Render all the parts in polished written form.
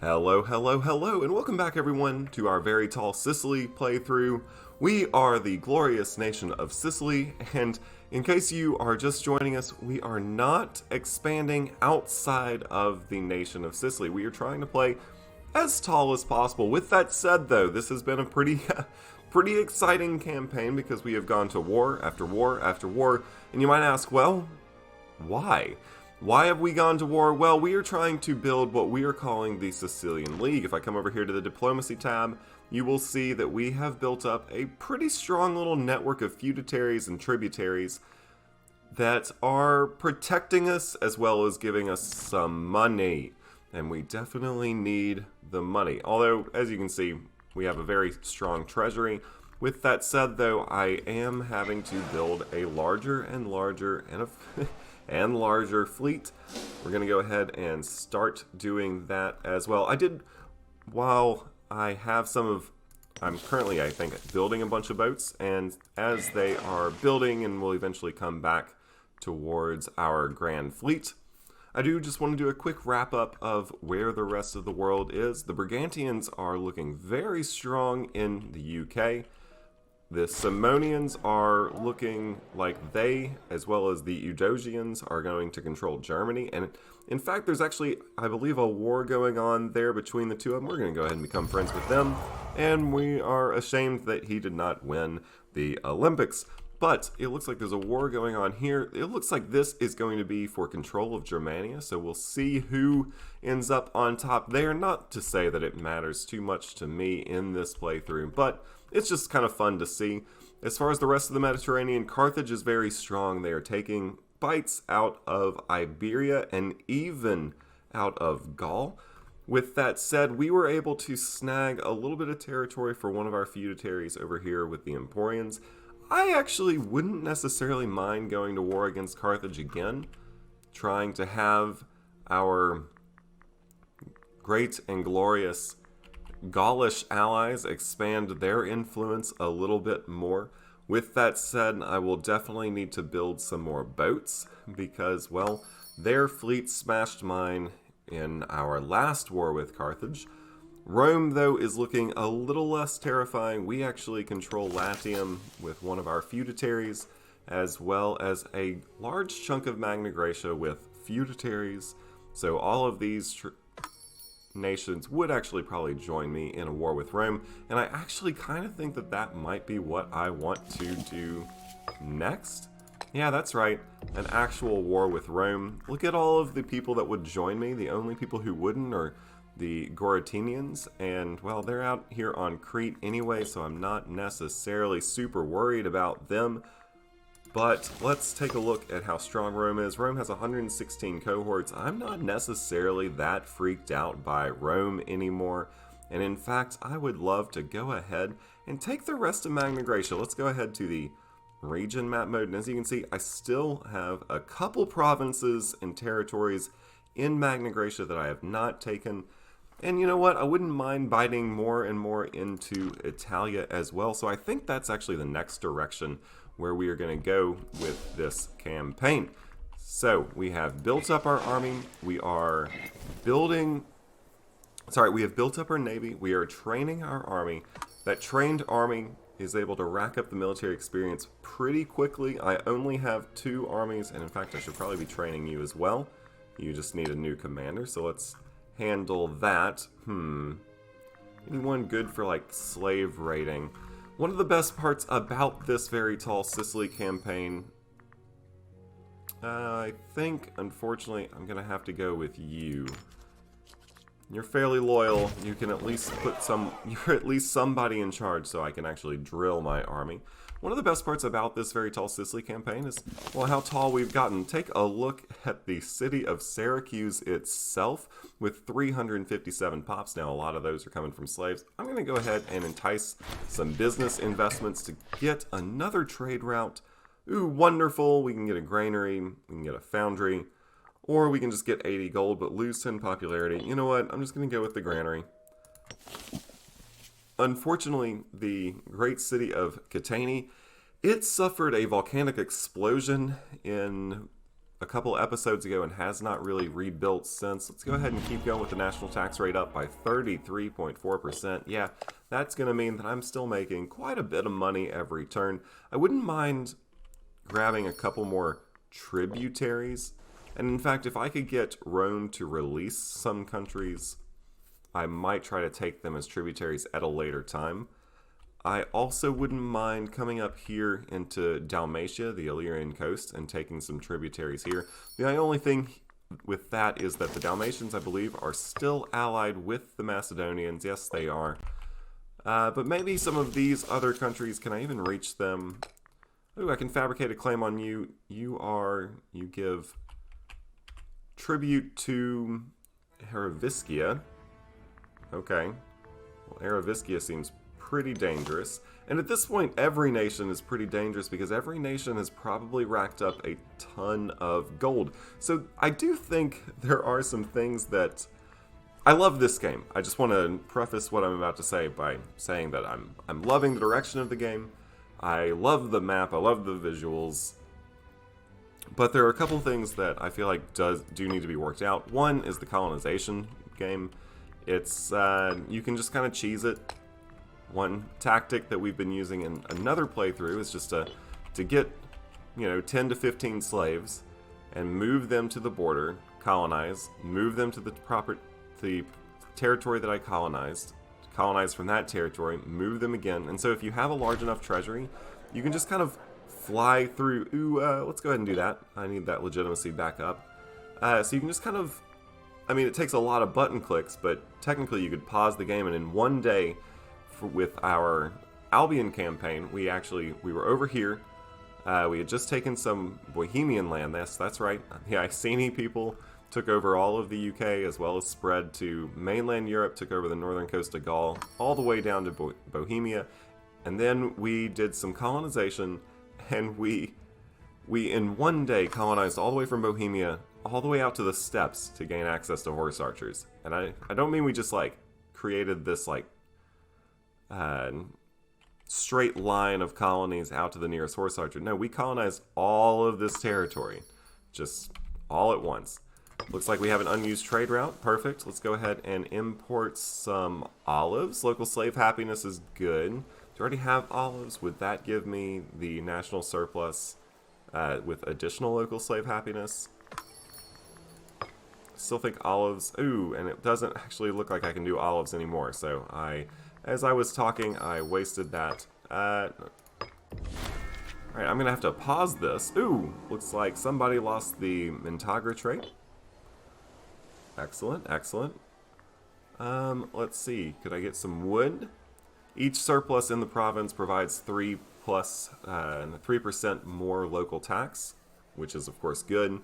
Hello, hello, hello, and welcome back everyone to our very tall Sicily playthrough. We are the glorious nation of Sicily, and in case you are just joining us, we are not expanding outside of the nation of Sicily. We are trying to play as tall as possible. With that said though, this has been a pretty pretty exciting campaign because we have gone to war after war after war, and you might ask, well, why? Why have we gone to war? Well, we are trying to build what we are calling the Sicilian League. If I come over here to the Diplomacy tab, you will see that we have built up a pretty strong little network of feudatories and tributaries that are protecting us as well as giving us some money. And we definitely need the money. Although, as you can see, we have a very strong treasury. With that said, though, I am having to build a larger and larger and larger fleet. We're going to go ahead and start doing that as well. While I have I'm currently, I think, building a bunch of boats, and as they are building and will eventually come back towards our grand fleet, I do just want to do a quick wrap up of where the rest of the world is. The Brigantians are looking very strong in the UK. The Simonians are looking like they, as well as the Eudosians, are going to control Germany. And in fact, there's actually, I believe, a war going on there between the two of them. We're going to go ahead and become friends with them. And we are ashamed that he did not win the Olympics. But it looks like there's a war going on here. It looks like this is going to be for control of Germania. So we'll see who ends up on top there. Not to say that it matters too much to me in this playthrough, but it's just kind of fun to see. As far as the rest of the Mediterranean, Carthage is very strong. They are taking bites out of Iberia and even out of Gaul. With that said, we were able to snag a little bit of territory for one of our feudatories over here with the Emporians. I actually wouldn't necessarily mind going to war against Carthage again, trying to have our great and glorious Gaulish allies expand their influence a little bit more. With that said, I will definitely need to build some more boats because, well, their fleet smashed mine in our last war with Carthage. Rome, though, is looking a little less terrifying. We actually control Latium with one of our feudatories, as well as a large chunk of Magna Graecia with feudatories. So all of these nations would actually probably join me in a war with Rome, and I actually kind of think that that might be what I want to do next. Yeah, that's right, an actual war with Rome. Look at all of the people that would join me. The only people who wouldn't are the Gorotinians, and well, they're out here on Crete anyway, so I'm not necessarily super worried about them. But let's take a look at how strong Rome is. Rome has 116 cohorts. I'm not necessarily that freaked out by Rome anymore. And in fact, I would love to go ahead and take the rest of Magna Graecia. Let's go ahead to the region map mode. And as you can see, I still have a couple provinces and territories in Magna Graecia that I have not taken. And you know what? I wouldn't mind biting more and more into Italia as well. So I think that's actually the next direction where we are going to go with this campaign. So we have built up our army. We have built up our navy. We are training our army. That trained army is able to rack up the military experience pretty quickly. I only have 2 armies, and in fact, I should probably be training you as well. You just need a new commander, so let's handle that. Anyone good for like slave raiding? One of the best parts about this very tall Sicily campaign, I think, unfortunately, I'm going to have to go with you. You're fairly loyal. You can at least you're at least somebody in charge so I can actually drill my army. One of the best parts about this very tall Sicily campaign is, well, how tall we've gotten. Take a look at the city of Syracuse itself with 357 pops. Now, a lot of those are coming from slaves. I'm going to go ahead and entice some business investments to get another trade route. Ooh, wonderful. We can get a granary, we can get a foundry, or we can just get 80 gold but lose 10 popularity. You know what? I'm just going to go with the granary. Unfortunately, the great city of Catani, it suffered a volcanic explosion in a couple episodes ago and has not really rebuilt since. Let's go ahead and keep going with the national tax rate up by 33.4%. Yeah, that's going to mean that I'm still making quite a bit of money every turn. I wouldn't mind grabbing a couple more tributaries. And in fact, if I could get Rome to release some countries, I might try to take them as tributaries at a later time. I also wouldn't mind coming up here into Dalmatia, the Illyrian coast, and taking some tributaries here. The only thing with that is that the Dalmatians, I believe, are still allied with the Macedonians. Yes, they are. But maybe some of these other countries, can I even reach them? Ooh, I can fabricate a claim on you. You give tribute to Heraviskia. Okay. Well, Heraviskia seems pretty dangerous. And at this point, every nation is pretty dangerous because every nation has probably racked up a ton of gold. So I do think there are some things that... I love this game. I just want to preface what I'm about to say by saying that I'm loving the direction of the game. I love the map. I love the visuals. But there are a couple things that I feel like do need to be worked out. One is the colonization game. It's you can just kind of cheese it. One tactic that we've been using in another playthrough is just to get 10 to 15 slaves and move them to the border, colonize, move them to the territory that I colonize from that territory, move them again. And so if you have a large enough treasury, you can just kind of fly through. Ooh, let's go ahead and do that. I need that legitimacy back up. So you can just kind of, I mean, it takes a lot of button clicks, but technically you could pause the game, and in one day, with our Albion campaign, we were over here. We had just taken some Bohemian land. That's right. The Iceni people took over all of the UK, as well as spread to mainland Europe, took over the northern coast of Gaul, all the way down to Bohemia. And then we did some colonization, and we in one day colonized all the way from Bohemia all the way out to the steppes to gain access to horse archers. And I don't mean we just like created this like straight line of colonies out to the nearest horse archer. No, we colonized all of this territory, just all at once. Looks like we have an unused trade route. Perfect. Let's go ahead and import some olives. Local slave happiness is good. Do you already have olives? Would that give me the national surplus with additional local slave happiness? Still think olives. Ooh, and it doesn't actually look like I can do olives anymore. So as I was talking, I wasted that. Alright, I'm going to have to pause this. Ooh, looks like somebody lost the Mintagra trait. Excellent, excellent. Let's see. Could I get some wood? Each surplus in the province provides 3% more local tax, which is of course good.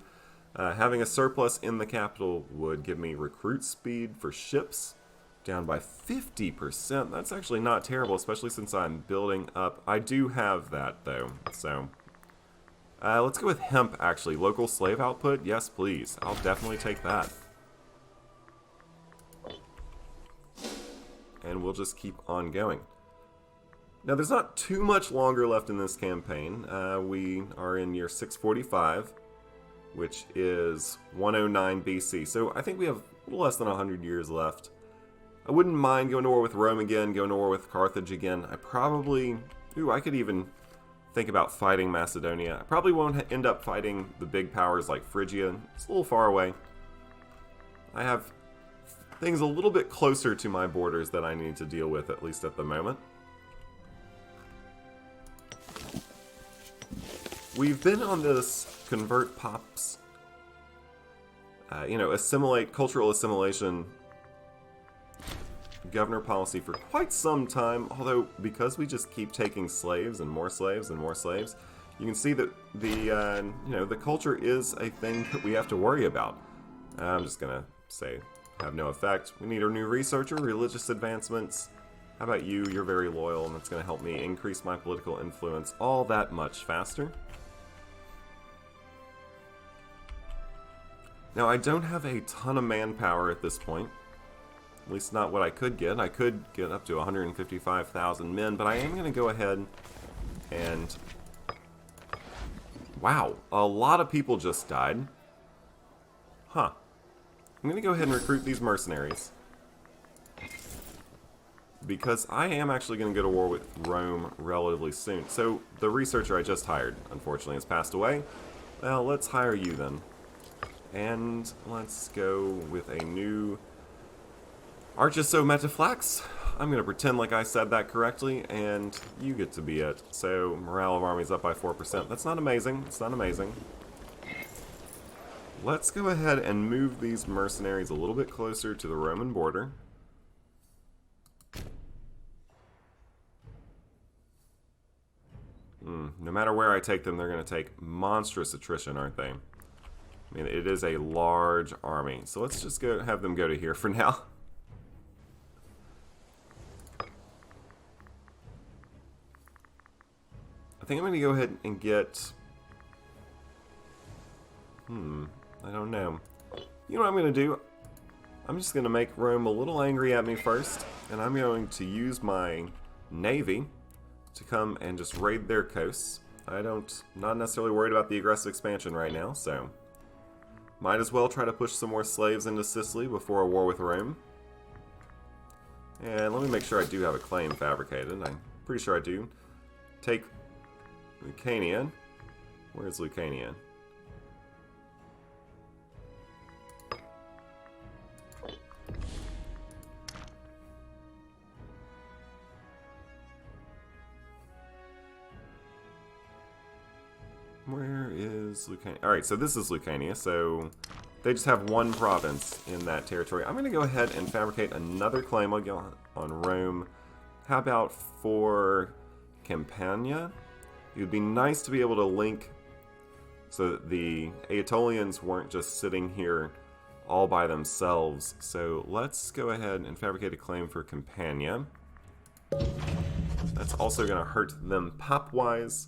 Having a surplus in the capital would give me recruit speed for ships down by 50%. That's actually not terrible, especially since I'm building up. I do have that though, so let's go with hemp actually. Local slave output, yes please. I'll definitely take that. And we'll just keep on going. Now there's not too much longer left in this campaign. We are in year 645, which is 109 BC. So I think we have a little less than 100 years left. I wouldn't mind going to war with Rome again, going to war with Carthage again. I could even think about fighting Macedonia. I probably won't end up fighting the big powers like Phrygia. It's a little far away. I have things a little bit closer to my borders that I need to deal with, at least at the moment. We've been on this convert pops, cultural assimilation governor policy for quite some time, although because we just keep taking slaves and more slaves and more slaves, you can see that the culture is a thing that we have to worry about. I'm just gonna say have no effect. We need a new researcher, religious advancements. How about you? You're very loyal, and that's gonna help me increase my political influence all that much faster. Now, I don't have a ton of manpower at this point. At least not what I could get. I could get up to 155,000 men, but I am going to go ahead and Wow, a lot of people just died. Huh. I'm going to go ahead and recruit these mercenaries. Because I am actually going to go to war with Rome relatively soon. So, the researcher I just hired, unfortunately, has passed away. Well, let's hire you then. And let's go with a new Archiso Metaflax. I'm going to pretend like I said that correctly, and you get to be it. So, morale of armies up by 4%. That's not amazing. It's not amazing. Let's go ahead and move these mercenaries a little bit closer to the Roman border. No matter where I take them, they're going to take monstrous attrition, aren't they? I mean, it is a large army. So let's just go have them go to here for now. I think I'm going to go ahead and get... I don't know. You know what I'm going to do? I'm just going to make Rome a little angry at me first. And I'm going to use my navy to come and just raid their coasts. Not necessarily worried about the aggressive expansion right now, so might as well try to push some more slaves into Sicily before a war with Rome. And let me make sure I do have a claim fabricated. I'm pretty sure I do. Take Lucania. Where's Lucania? Where is Lucania? Alright, so this is Lucania, so they just have one province in that territory. I'm going to go ahead and fabricate another claim on Rome. How about for Campania? It would be nice to be able to link so that the Aetolians weren't just sitting here all by themselves. So let's go ahead and fabricate a claim for Campania. That's also going to hurt them pop-wise,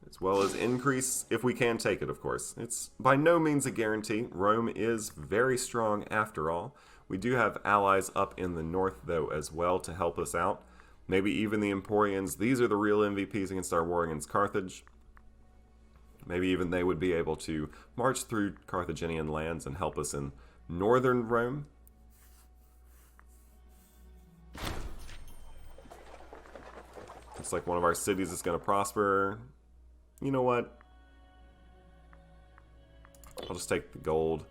as well as increase, if we can take it, of course. It's by no means a guarantee. Rome is very strong after all. We do have allies up in the north, though, as well to help us out. Maybe even the Emporians. These are the real MVPs against our war against Carthage. Maybe even they would be able to march through Carthaginian lands and help us in northern Rome. Looks like one of our cities is going to prosper. You know what? I'll just take the gold.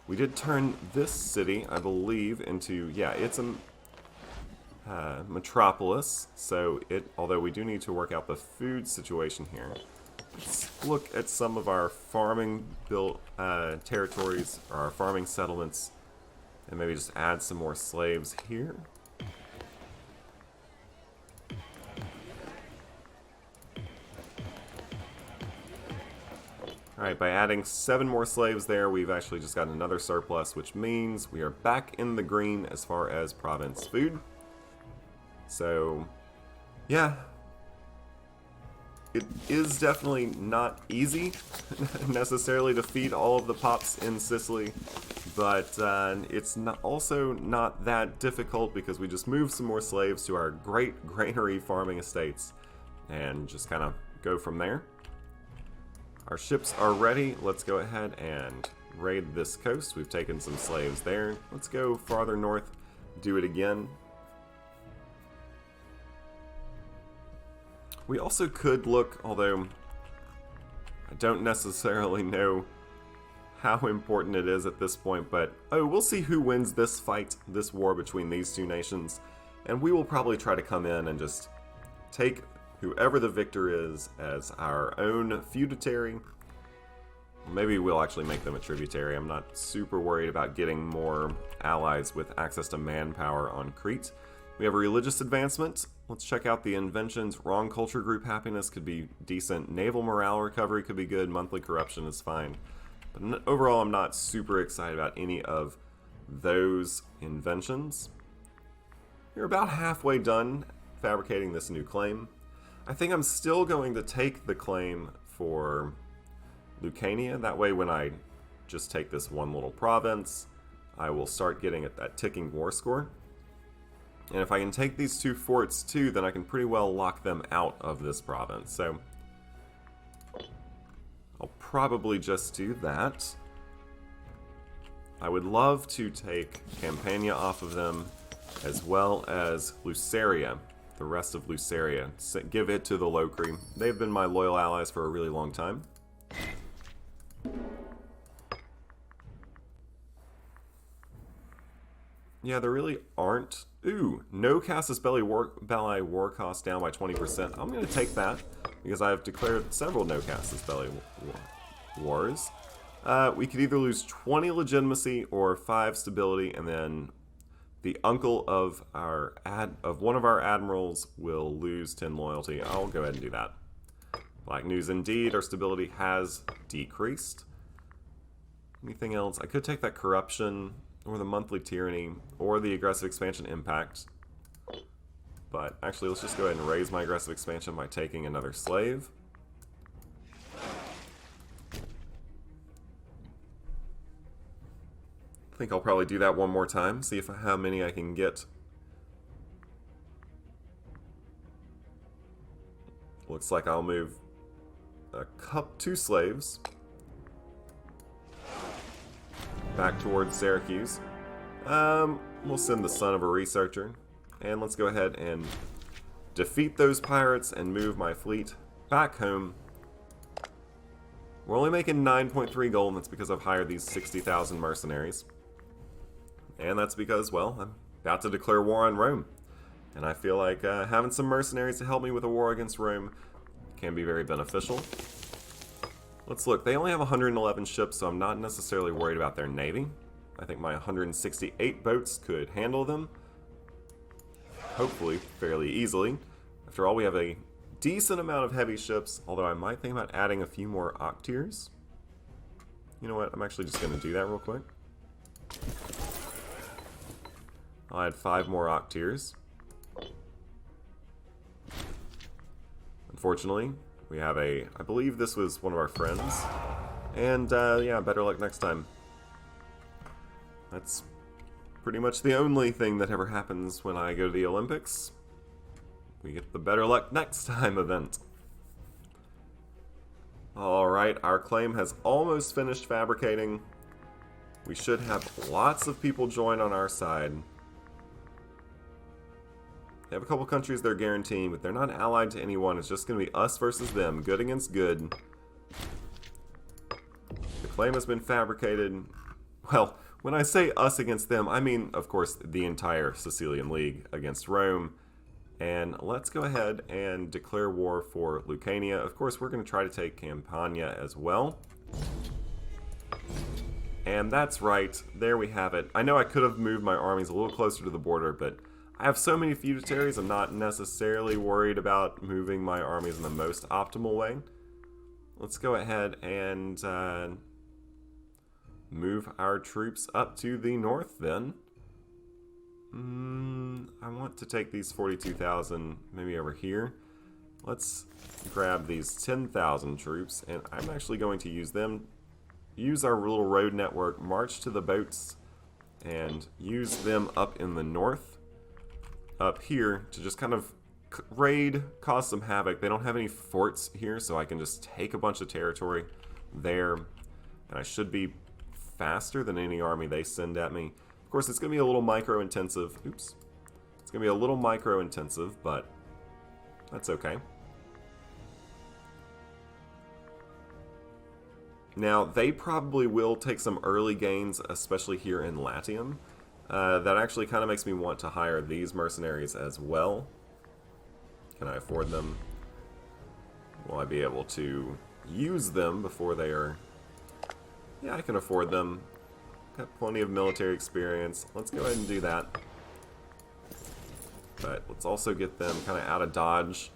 We did turn this city, I believe, into... Yeah, it's a metropolis. So, although we do need to work out the food situation here. Let's look at some of our farming territories, or our farming settlements. And maybe just add some more slaves here. Alright, by adding 7 more slaves there, we've actually just got another surplus, which means we are back in the green as far as province food. So, yeah. It is definitely not easy, necessarily, to feed all of the pops in Sicily, but it's also not that difficult because we just move some more slaves to our great granary farming estates and just kind of go from there. Our ships are ready. Let's go ahead and raid this coast. We've taken some slaves there. Let's go farther north, do it again. We also could look, although I don't necessarily know how important it is at this point, but we'll see who wins this fight, this war between these two nations, and we will probably try to come in and just take whoever the victor is as our own feudatory. Maybe we'll actually make them a tributary. I'm not super worried about getting more allies with access to manpower on Crete. We have a religious advancement. Let's check out the inventions. Wrong culture group happiness could be decent. Naval morale recovery could be good. Monthly corruption is fine. But overall, I'm not super excited about any of those inventions. We're about halfway done fabricating this new claim. I think I'm still going to take the claim for Lucania. That way, when I just take this one little province, I will start getting at that ticking war score. And if I can take these 2 forts too, then I can pretty well lock them out of this province. So I'll probably just do that. I would love to take Campania off of them, as well as Luceria, the rest of Luceria. Give it to the Locri. They've been my loyal allies for a really long time. Yeah, there really aren't. Ooh, no Casus Belli war cost down by 20%. I'm going to take that, because I've declared several no Casus Belli wars. We could either lose 20 legitimacy or 5 stability, and then the uncle of one of our admirals will lose 10 loyalty. I'll go ahead and do that. Black news indeed, our stability has decreased. Anything else? I could take that corruption, or the monthly tyranny, or the aggressive expansion impact. But actually, let's just go ahead and raise my aggressive expansion by taking another slave. I think I'll probably do that one more time, see if how many I can get. Looks like I'll move 2 slaves back towards Syracuse. We'll send the son of a researcher, and let's go ahead and defeat those pirates and move my fleet back home. We're only making 9.3 gold, and that's because I've hired these 60,000 mercenaries. And that's because, well, I'm about to declare war on Rome. And I feel like having some mercenaries to help me with a war against Rome can be very beneficial. Let's look. They only have 111 ships, so I'm not necessarily worried about their navy. I think my 168 boats could handle them, hopefully fairly easily. After all, we have a decent amount of heavy ships, although I might think about adding a few more octiers. You know what? I'm actually just going to do that real quick. I'll add 5 more octiers. Unfortunately, we have I believe this was one of our friends. And, yeah, better luck next time. That's pretty much the only thing that ever happens when I go to the Olympics. We get the better luck next time event. Alright, our claim has almost finished fabricating. We should have lots of people join on our side. They have a couple countries they're guaranteeing, but they're not allied to anyone. It's just going to be us versus them, good against good. The claim has been fabricated. Well, when I say us against them, I mean, of course, the entire Sicilian League against Rome. And let's go ahead and declare war for Lucania. Of course, we're going to try to take Campania as well. And that's right, there we have it. I know I could have moved my armies a little closer to the border, but I have so many feudatories, I'm not necessarily worried about moving my armies in the most optimal way. Let's go ahead and move our troops up to the north then. I want to take these 42,000 maybe over here. Let's grab these 10,000 troops, and I'm actually going to use them. Use our little road network, march to the boats, and use them up in the north. Up here to just kind of raid, cause some havoc. They don't have any forts here, so I can just take a bunch of territory there, and I should be faster than any army they send at me. Of course, it's going to be a little micro-intensive. Oops. It's going to be a little micro-intensive, but that's okay. Now, they probably will take some early gains, especially here in Latium. That actually kind of makes me want to hire these mercenaries as well. Can I afford them? Will I be able to use them before they are... Yeah, I can afford them. Got plenty of military experience. Let's go ahead and do that. But let's also get them kind of out of dodge.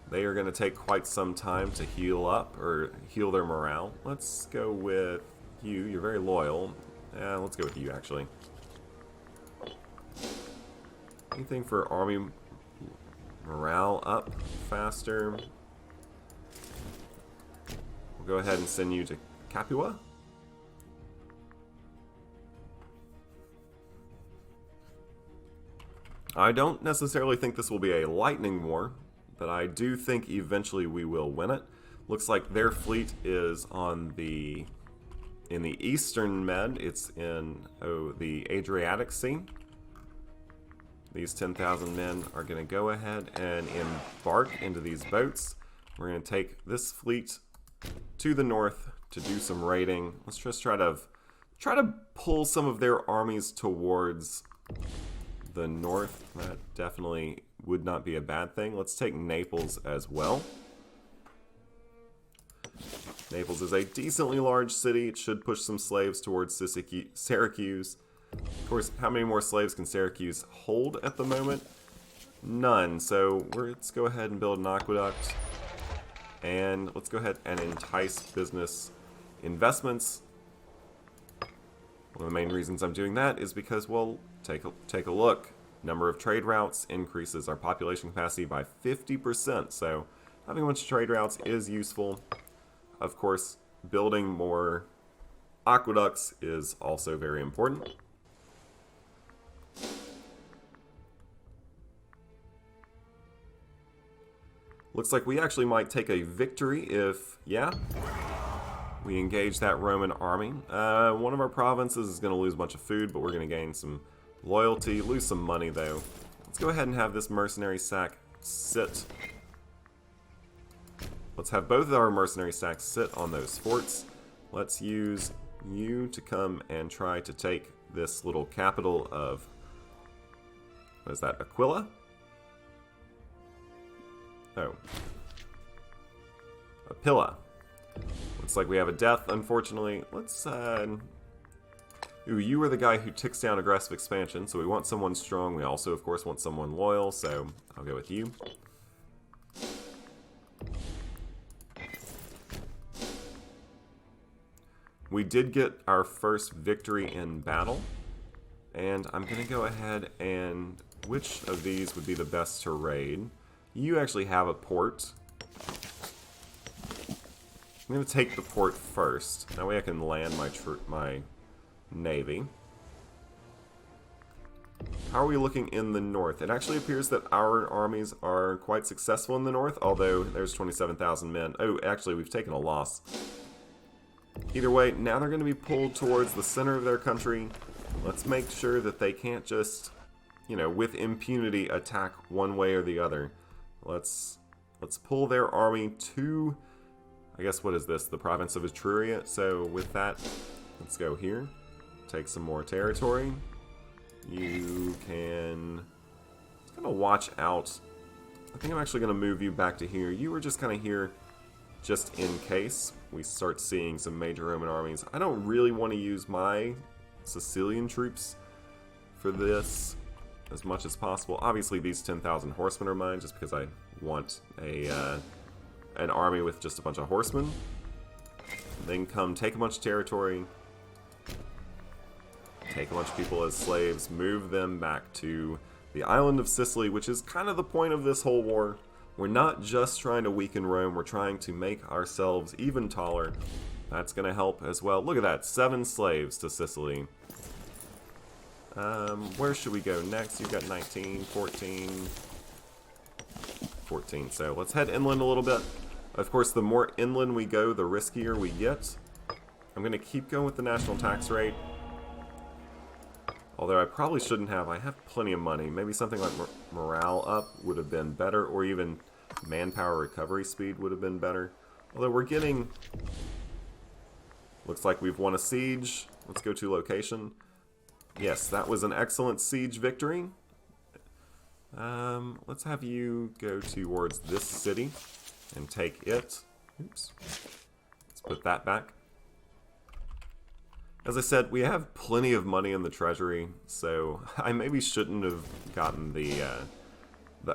They are going to take quite some time to heal up, or heal their morale. Let's go with you. You're very loyal. Let's go with you, actually. Anything for army morale up faster? We'll go ahead and send you to Capua. I don't necessarily think this will be a lightning war, but I do think eventually we will win it. Looks like their fleet is on in the Eastern Med. It's in the Adriatic Sea. These 10,000 men are going to go ahead and embark into these boats. We're going to take this fleet to the north to do some raiding. Let's just try to pull some of their armies towards the north. That definitely would not be a bad thing. Let's take Naples as well. Naples is a decently large city. It should push some slaves towards Syracuse. Of course, how many more slaves can Syracuse hold at the moment? None. So let's go ahead and build an aqueduct. And let's go ahead and entice business investments. One of the main reasons I'm doing that is because, well, take a look. Number of trade routes increases our population capacity by 50%. So having a bunch of trade routes is useful. Of course, building more aqueducts is also very important. Looks like we actually might take a victory if, yeah, we engage that Roman army. One of our provinces is going to lose a bunch of food, but we're going to gain some loyalty, lose some money though. Let's go ahead and have this mercenary sack sit. Let's have both of our mercenary sacks sit on those forts. Let's use you to come and try to take this little capital of, what is that, Aquila? Oh. Apilla. Looks like we have a death, unfortunately. Let's, ooh, you were the guy who ticks down aggressive expansion, so we want someone strong. We also, of course, want someone loyal, so I'll go with you. We did get our first victory in battle, and I'm going to go ahead and... which of these would be the best to raid? You actually have a port. I'm going to take the port first. That way I can land my navy. How are we looking in the north? It actually appears that our armies are quite successful in the north, although there's 27,000 men. Oh, actually, we've taken a loss. Either way, now they're going to be pulled towards the center of their country. Let's make sure that they can't just, you know, with impunity attack one way or the other. Let's pull their army to, I guess, what is this? The province of Etruria. So with that, let's go here. Take some more territory. You can kind of watch out. I think I'm actually going to move you back to here. You were just kind of here just in case we start seeing some major Roman armies. I don't really want to use my Sicilian troops for this as much as possible. Obviously, these 10,000 horsemen are mine just because I want an army with just a bunch of horsemen. Then come take a bunch of territory, take a bunch of people as slaves, move them back to the island of Sicily, which is kind of the point of this whole war. We're not just trying to weaken Rome, we're trying to make ourselves even taller. That's going to help as well. Look at that, 7 slaves to Sicily. Where should we go next? You've got 19, 14, 14. So let's head inland a little bit. Of course, the more inland we go, the riskier we get. I'm going to keep going with the national tax rate. Although I probably shouldn't have. I have plenty of money. Maybe something like morale up would have been better, or even manpower recovery speed would have been better. Although we're getting... Looks like we've won a siege. Let's go to location. Yes, that was an excellent siege victory. Let's have you go towards this city and take it. Oops. Let's put that back. As I said, we have plenty of money in the treasury, so I maybe shouldn't have gotten the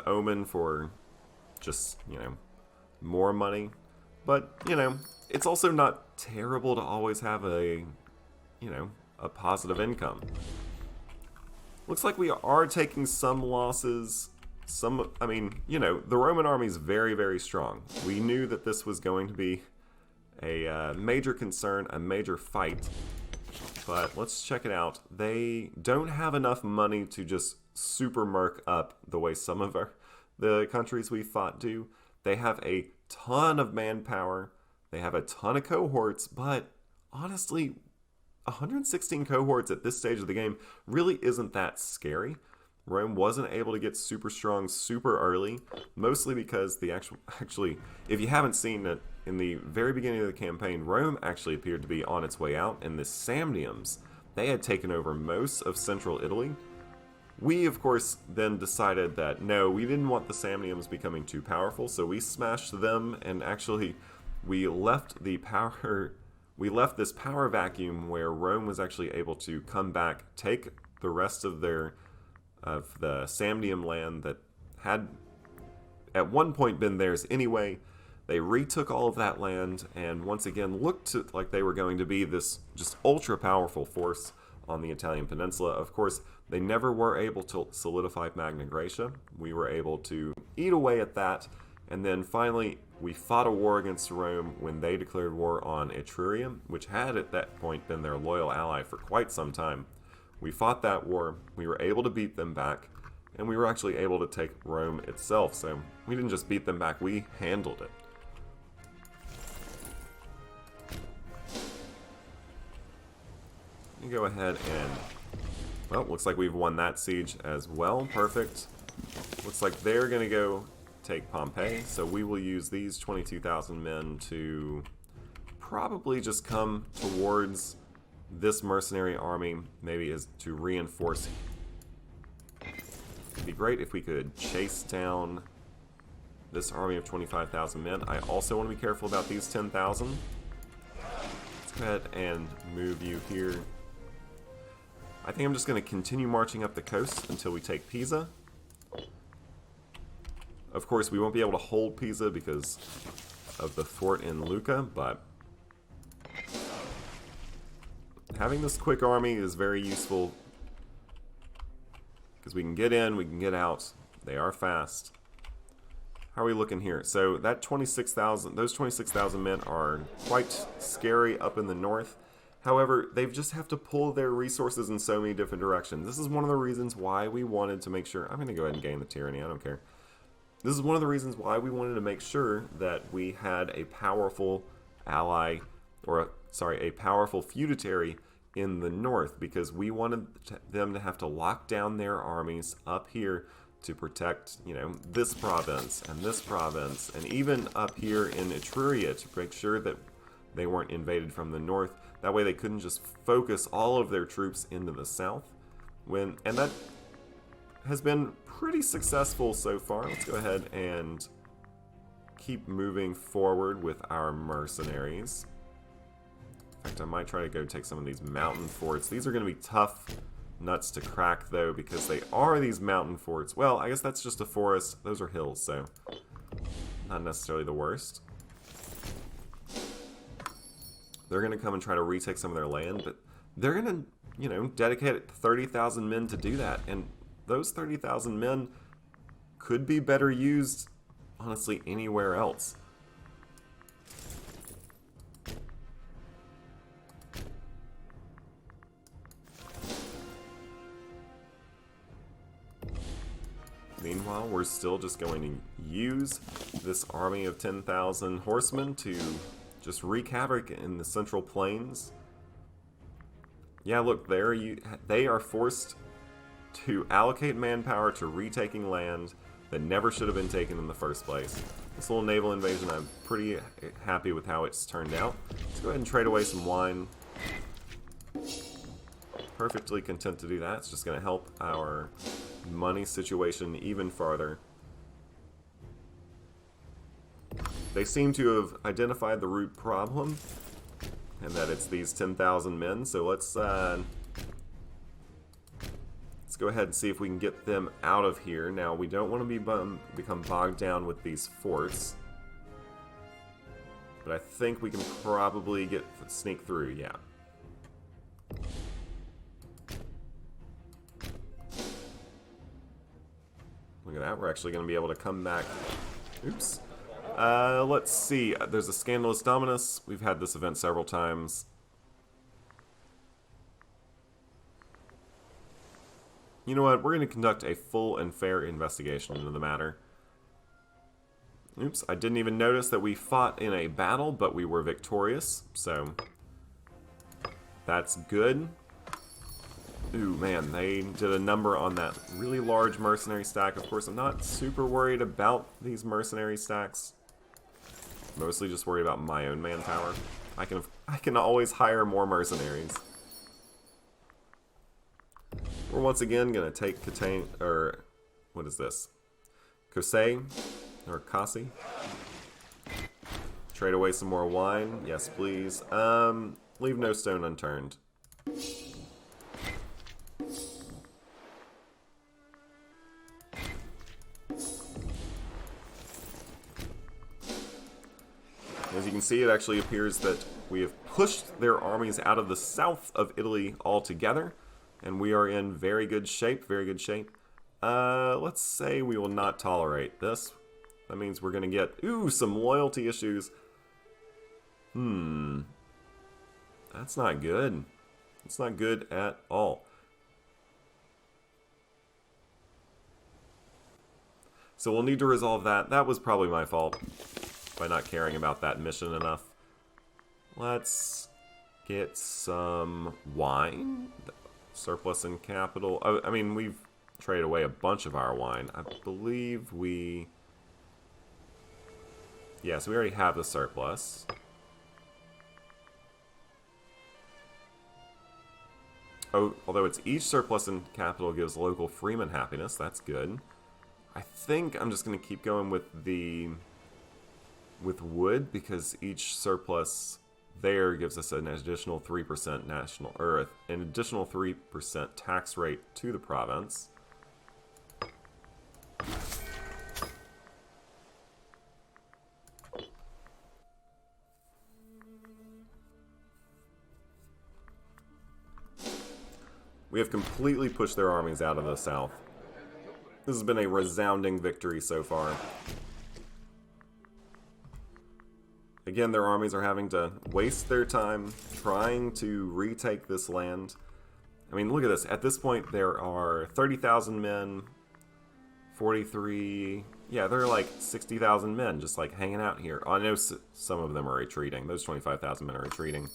omen for just, you know, more money. But, you know, it's also not terrible to always have a, you know, a positive income. Looks like we are taking some losses. I mean, you know, the Roman army is very, very strong. We knew that this was going to be a major concern, a major fight. But let's check it out. They don't have enough money to just super murk up the way some of the countries we fought do. They have a ton of manpower. They have a ton of cohorts, but honestly, 116 cohorts at this stage of the game really isn't that scary. Rome wasn't able to get super strong super early, mostly because the actually, if you haven't seen it, in the very beginning of the campaign, Rome actually appeared to be on its way out, and the Samniums, they had taken over most of central Italy. We, of course, then decided that no, we didn't want the Samniums becoming too powerful, so we smashed them, and actually we left this power vacuum where Rome was actually able to come back, take the rest of the Samnium land that had at one point been theirs anyway. They retook all of that land and once again looked like they were going to be this just ultra powerful force on the Italian peninsula. Of course, they never were able to solidify Magna Graecia. We were able to eat away at that, and then finally we fought a war against Rome when they declared war on Etruria, which had at that point been their loyal ally for quite some time. We fought that war, we were able to beat them back, and we were actually able to take Rome itself. So we didn't just beat them back, we handled it. You go ahead and, well, looks like we've won that siege as well. Perfect. Looks like they're going to go take Pompeii, so we will use these 22,000 men to probably just come towards this mercenary army, maybe as to reinforce. It'd be great if we could chase down this army of 25,000 men. I also want to be careful about these 10,000. Let's go ahead and move you here. I think I'm just going to continue marching up the coast until we take Pisa. Of course, we won't be able to hold Pisa because of the fort in Lucca, but having this quick army is very useful because we can get in, we can get out. They are fast. How are we looking here? So that 26,000, those 26,000 men are quite scary up in the north. However, they just have to pull their resources in so many different directions. This is one of the reasons why we wanted to make sure... I'm going to go ahead and gain the tyranny, I don't care. This is one of the reasons why we wanted to make sure that we had a powerful ally, or a powerful feudatory in the north, because we wanted them to have to lock down their armies up here to protect, you know, this province, and even up here in Etruria to make sure that they weren't invaded from the north. That way they couldn't just focus all of their troops into the south. And that has been pretty successful so far. Let's go ahead and keep moving forward with our mercenaries. In fact, I might try to go take some of these mountain forts. These are going to be tough nuts to crack, though, because they are these mountain forts. Well, I guess that's just a forest. Those are hills, so not necessarily the worst. They're going to come and try to retake some of their land, but they're going to, you know, dedicate 30,000 men to do that. And those 30,000 men could be better used, honestly, anywhere else. Meanwhile, we're still just going to use this army of 10,000 horsemen to just wreak havoc in the central plains. Yeah, look, they are forced to allocate manpower to retaking land that never should have been taken in the first place. This little naval invasion, I'm pretty happy with how it's turned out. Let's go ahead and trade away some wine. Perfectly content to do that. It's just going to help our money situation even farther. They seem to have identified the root problem, and that it's these 10,000 men. So let's go ahead and see if we can get them out of here. Now, we don't want to become bogged down with these forts, but I think we can probably sneak through. Yeah. Look at that. We're actually going to be able to come back. Oops. Let's see. There's a Scandalous Dominus. We've had this event several times. You know what? We're going to conduct a full and fair investigation into the matter. Oops, I didn't even notice that we fought in a battle, but we were victorious, so that's good. Ooh, man, they did a number on that really large mercenary stack. Of course, I'm not super worried about these mercenary stacks. Mostly just worried about my own manpower. I can always hire more mercenaries. We're once again going to take Catane, or what is this? Kosei, or Kasi. Trade away some more wine. Yes, please. Leave no stone unturned. As you can see, it actually appears that we have pushed their armies out of the south of Italy altogether, and we are in very good shape, very good shape. Let's say we will not tolerate this. That means we're going to get, some loyalty issues. That's not good. It's not good at all. So we'll need to resolve that. That was probably my fault by not caring about that mission enough. Let's get some wine. Surplus in capital. Oh, I mean, we've traded away a bunch of our wine. I believe we... Yes, we already have the surplus. Oh, although it's each surplus in capital gives local freeman happiness. That's good. I think I'm just going to keep going with wood, because each surplus there gives us an additional 3% national, or an additional 3% tax rate to the province. We have completely pushed their armies out of the south. This has been a resounding victory so far. Again, their armies are having to waste their time trying to retake this land. I mean, look at this. At this point, there are 30,000 men, 43... Yeah, there are like 60,000 men just like hanging out here. I know some of them are retreating. Those 25,000 men are retreating.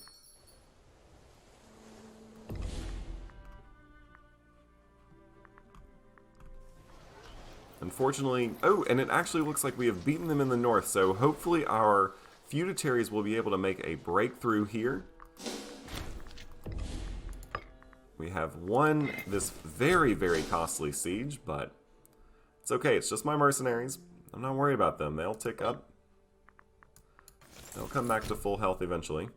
Unfortunately... Oh, and it actually looks like we have beaten them in the north, so hopefully our feudataries will be able to make a breakthrough here. We have won this very, very costly siege, but it's okay. It's just my mercenaries. I'm not worried about them. They'll tick up. They'll come back to full health eventually,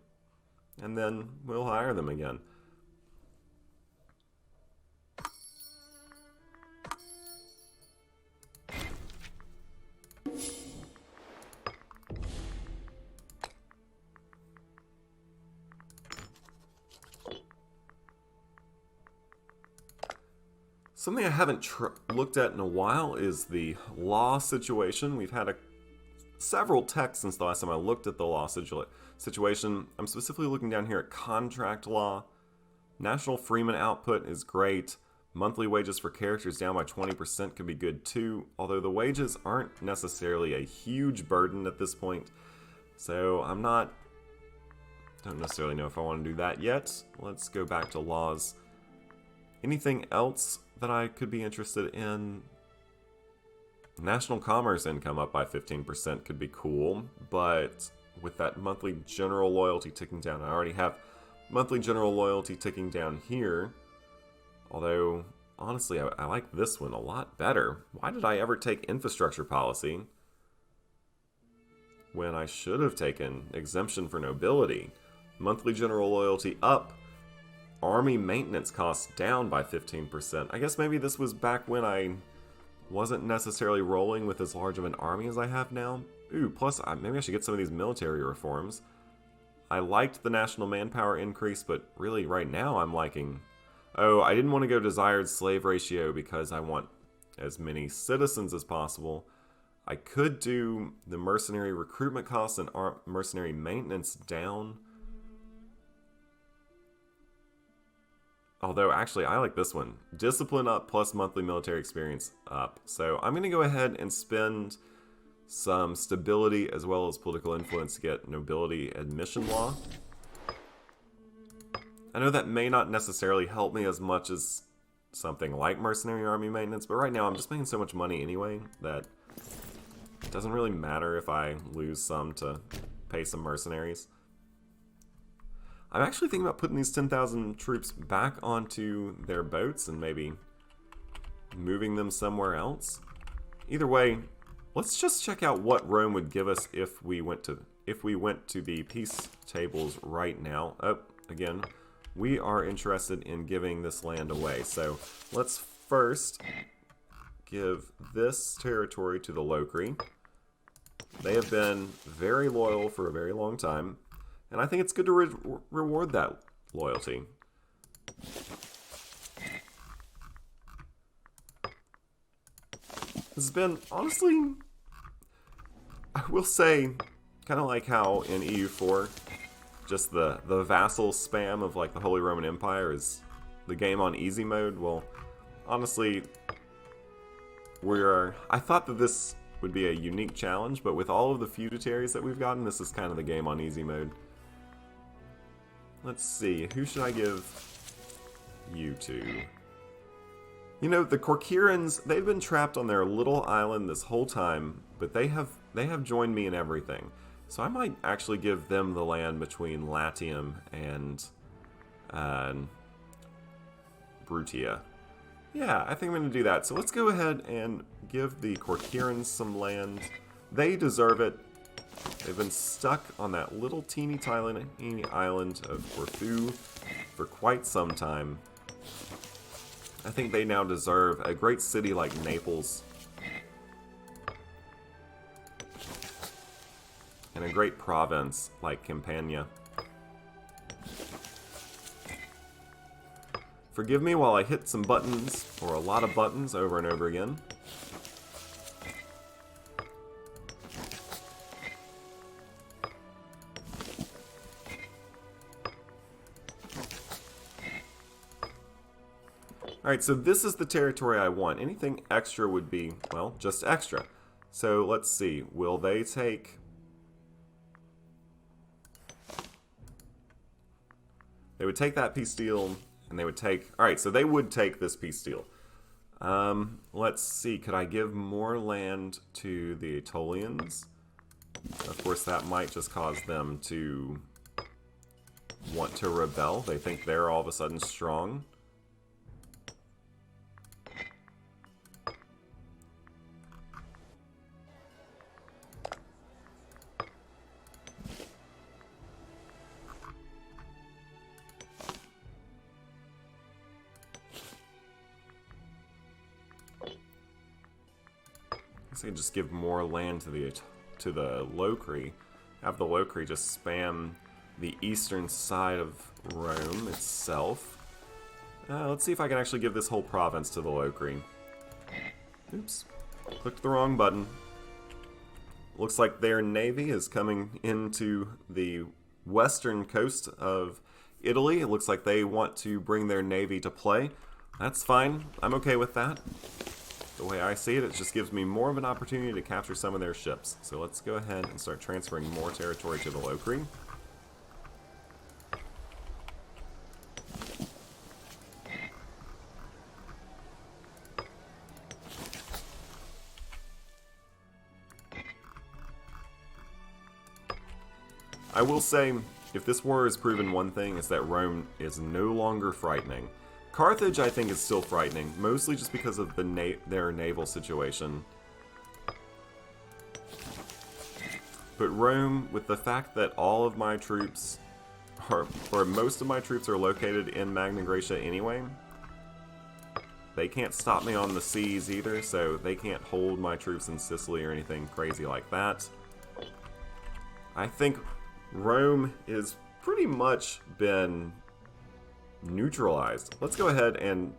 and then we'll hire them again. Something I haven't looked at in a while is the law situation. We've had several texts since the last time I looked at the law situation. I'm specifically looking down here at contract law. National freeman output is great. Monthly wages for characters down by 20% could be good too, although the wages aren't necessarily a huge burden at this point. So don't necessarily know if I want to do that yet. Let's go back to laws. Anything else that I could be interested in? National commerce income up by 15% could be cool, but with that monthly general loyalty ticking down, I already have monthly general loyalty ticking down here. Although, honestly, I like this one a lot better. Why did I ever take infrastructure policy when I should have taken exemption for nobility? Monthly general loyalty up. Army maintenance costs down by 15%. I guess maybe this was back when I wasn't necessarily rolling with as large of an army as I have now. Ooh, plus maybe I should get some of these military reforms. I liked the national manpower increase, but really right now I'm liking... Oh, I didn't want to go desired slave ratio because I want as many citizens as possible. I could do the mercenary recruitment costs and mercenary maintenance down. Although, actually, I like this one. Discipline up plus monthly military experience up. So I'm going to go ahead and spend some stability as well as political influence to get nobility admission law. I know that may not necessarily help me as much as something like mercenary army maintenance, but right now I'm just making so much money anyway that it doesn't really matter if I lose some to pay some mercenaries. I'm actually thinking about putting these 10,000 troops back onto their boats and maybe moving them somewhere else. Either way, let's just check out what Rome would give us if we went to the peace tables right now. Oh, again, we are interested in giving this land away. So let's first give this territory to the Locri. They have been very loyal for a very long time. And I think it's good to reward that loyalty. This has been, honestly, I will say, kind of like how in EU4, just the vassal spam of like the Holy Roman Empire is the game on easy mode. Well, honestly, I thought that this would be a unique challenge, but with all of the feudatories that we've gotten, this is kind of the game on easy mode. Let's see, who should I give you to? You know, the Corkirans, they've been trapped on their little island this whole time, but they have joined me in everything. So I might actually give them the land between Latium and Brutia. Yeah, I think I'm going to do that. So let's go ahead and give the Corkirans some land. They deserve it. They've been stuck on that little teeny tiny island of Corfu for quite some time. I think they now deserve a great city like Naples. And a great province like Campania. Forgive me while I hit some buttons, or a lot of buttons, over and over again. Alright, so this is the territory I want. Anything extra would be, well, just extra. So let's see, will they take... They would take that peace deal, and they would take... Alright, so they would take this peace deal. Let's see, could I give more land to the Aetolians? Of course, that might just cause them to want to rebel. They think they're all of a sudden strong. I can just give more land to the Locri. Have the Locri just spam the eastern side of Rome itself. Let's see if I can actually give this whole province to the Locri. Oops. Clicked the wrong button. Looks like their navy is coming into the western coast of Italy. It looks like they want to bring their navy to play. That's fine. I'm okay with that. The way I see it, it just gives me more of an opportunity to capture some of their ships. So let's go ahead and start transferring more territory to the Locri. I will say, if this war has proven one thing, it's that Rome is no longer frightening. Carthage, I think, is still frightening, mostly just because of their naval situation. But Rome, with the fact that all of my troops, or most of my troops are located in Magna Graecia anyway, they can't stop me on the seas either, so they can't hold my troops in Sicily or anything crazy like that. I think Rome has pretty much been neutralized. Let's go ahead and,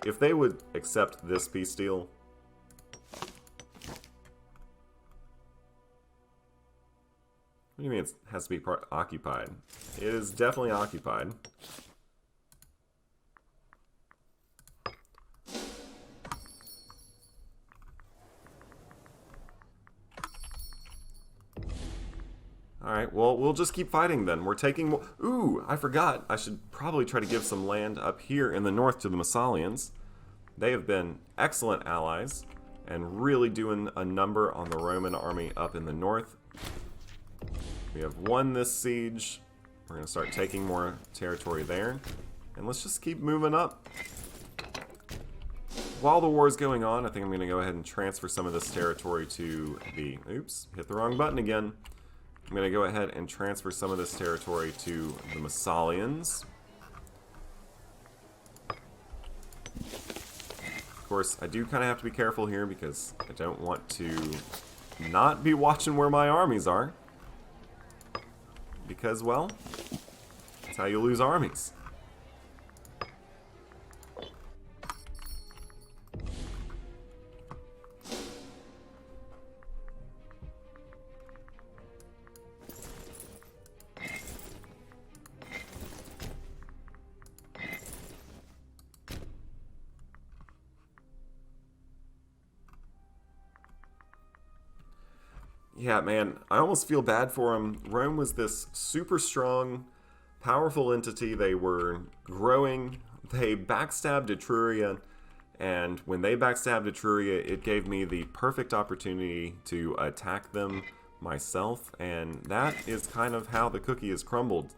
if they would accept this peace deal, what do you mean it has to be occupied? It is definitely occupied. Alright, well, we'll just keep fighting then. We're taking more. Ooh, I forgot. I should probably try to give some land up here in the north to the Massalians. They have been excellent allies and really doing a number on the Roman army up in the north. We have won this siege. We're going to start taking more territory there. And let's just keep moving up. While the war is going on, I think I'm going to go ahead and transfer some of this territory to the... Oops, hit the wrong button again. I'm going to go ahead and transfer some of this territory to the Massalians. Of course, I do kind of have to be careful here because I don't want to not be watching where my armies are. Because, well, that's how you lose armies. Yeah, man, I almost feel bad for them. Rome was this super strong, powerful entity. They were growing. They backstabbed Etruria, and when they backstabbed Etruria, it gave me the perfect opportunity to attack them myself, and that is kind of how the cookie has crumbled.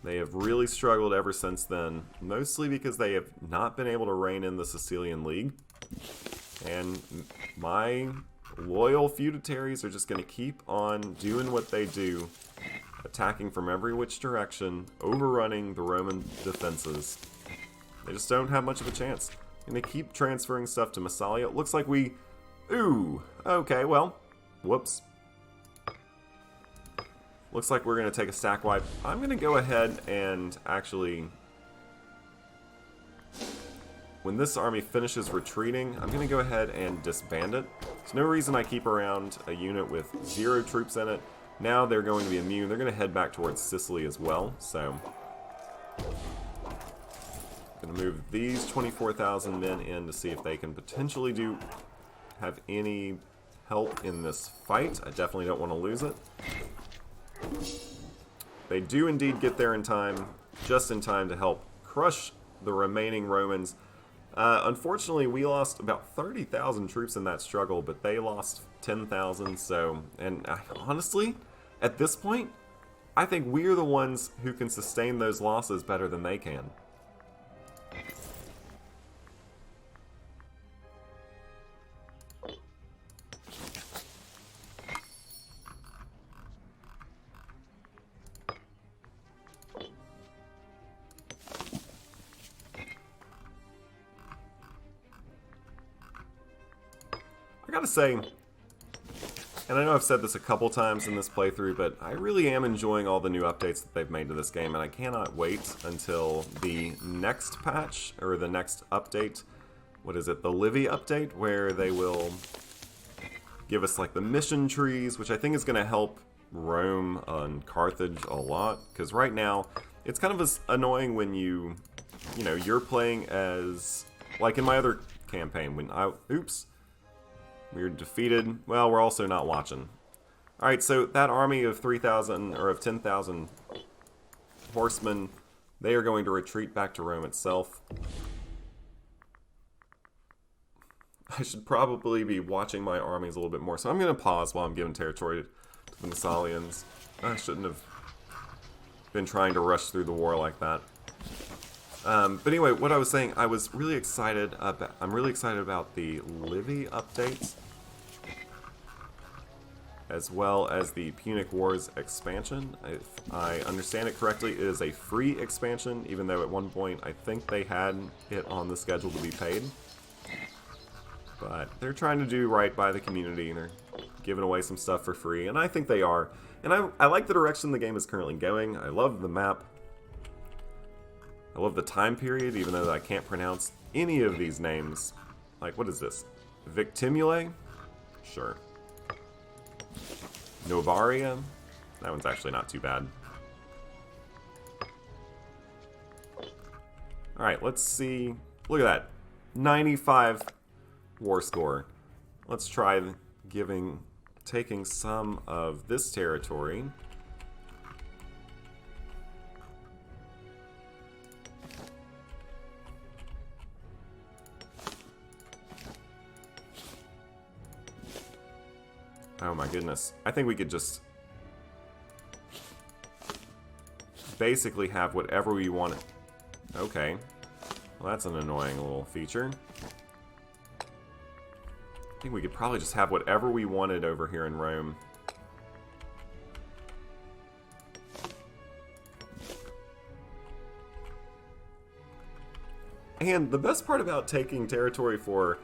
They have really struggled ever since then, mostly because they have not been able to rein in the Sicilian League, and my loyal feudataries are just going to keep on doing what they do, attacking from every which direction, overrunning the Roman defenses. They just don't have much of a chance. And they keep transferring stuff to Massalia. It looks like we... Ooh, okay, well, whoops. Looks like we're going to take a stack wipe. I'm going to go ahead and actually... When this army finishes retreating, I'm going to go ahead and disband it. There's no reason I keep around a unit with 0 troops in it. Now they're going to be immune. They're going to head back towards Sicily as well. So, I'm going to move these 24,000 men in to see if they can potentially have any help in this fight. I definitely don't want to lose it. They do indeed get there in time, just in time to help crush the remaining Romans. Unfortunately, we lost about 30,000 troops in that struggle, but they lost 10,000, so... And honestly, at this point, I think we're the ones who can sustain those losses better than they can. I gotta say, and I know I've said this a couple times in this playthrough, but I really am enjoying all the new updates that they've made to this game, and I cannot wait until the next patch, or the next update. What is it? The Livy update, where they will give us like the mission trees, which I think is going to help Rome and Carthage a lot, because right now it's kind of annoying when you know, you're playing as, like in my other campaign, when oops. We were defeated. Well, we're also not watching. Alright, so that army of 3,000, or of 10,000 horsemen, they are going to retreat back to Rome itself. I should probably be watching my armies a little bit more, so I'm going to pause while I'm giving territory to the Massalians. I shouldn't have been trying to rush through the war like that. But anyway, what I was saying, I was really excited about. I'm really excited about the Livy updates, as well as the Punic Wars expansion. If I understand it correctly, it is a free expansion, even though at one point I think they had it on the schedule to be paid. But they're trying to do right by the community, and they're giving away some stuff for free, and I think they are. And I like the direction the game is currently going. I love the map. I love the time period, even though I can't pronounce any of these names. Like, what is this? Victimulae? Sure. Novaria? That one's actually not too bad. Alright, let's see. Look at that. 95 war score. Let's try giving taking some of this territory. Oh my goodness. I think we could just basically have whatever we want. Okay. Well, that's an annoying little feature. I think we could probably just have whatever we wanted over here in Rome. And the best part about taking territory for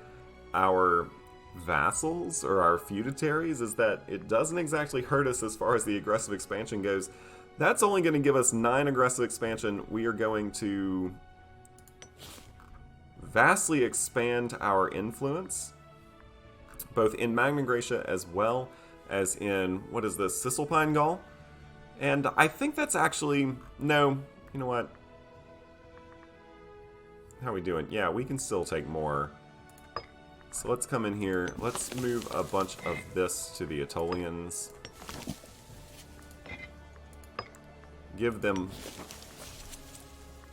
our vassals or our feudatories is that it doesn't exactly hurt us as far as the aggressive expansion goes. That's only going to give us 9 aggressive expansion. We are going to vastly expand our influence, both in Magna Graecia as well as in, what is this, Cisalpine Gaul? And I think that's actually, no, you know what? How are we doing? Yeah, we can still take more. So let's come in here. Let's move a bunch of this to the Aetolians. Give them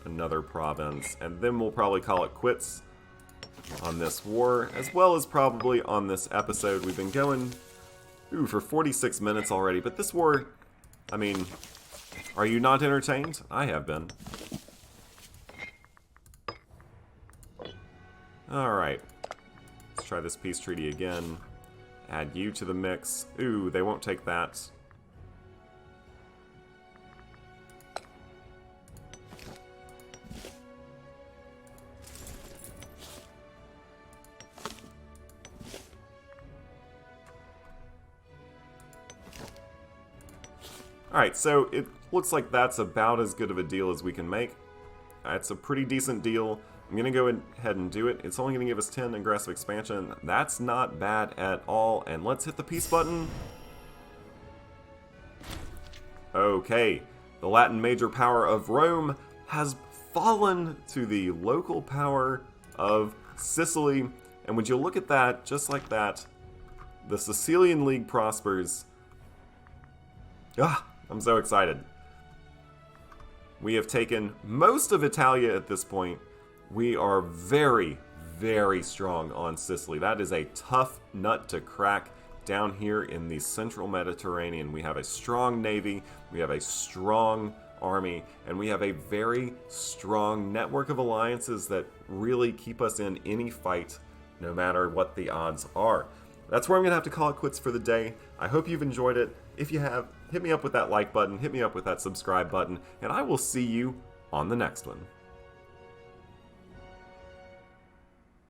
another province, and then we'll probably call it quits on this war, as well as probably on this episode. We've been going for 46 minutes already, but this war, I mean, are you not entertained? I have been. Alright. Let's try this peace treaty again. Add you to the mix. Ooh, they won't take that. Alright, so it looks like that's about as good of a deal as we can make. It's a pretty decent deal. I'm going to go ahead and do it. It's only going to give us 10 aggressive expansion. That's not bad at all. And let's hit the peace button. Okay, the Latin major power of Rome has fallen to the local power of Sicily. And would you look at that, just like that, the Sicilian League prospers. Ah, I'm so excited. We have taken most of Italia at this point. We are very, very strong on Sicily. That is a tough nut to crack down here in the central Mediterranean. We have a strong navy, we have a strong army, and we have a very strong network of alliances that really keep us in any fight, no matter what the odds are. That's where I'm going to have to call it quits for the day. I hope you've enjoyed it. If you have, hit me up with that like button, hit me up with that subscribe button, and I will see you on the next one.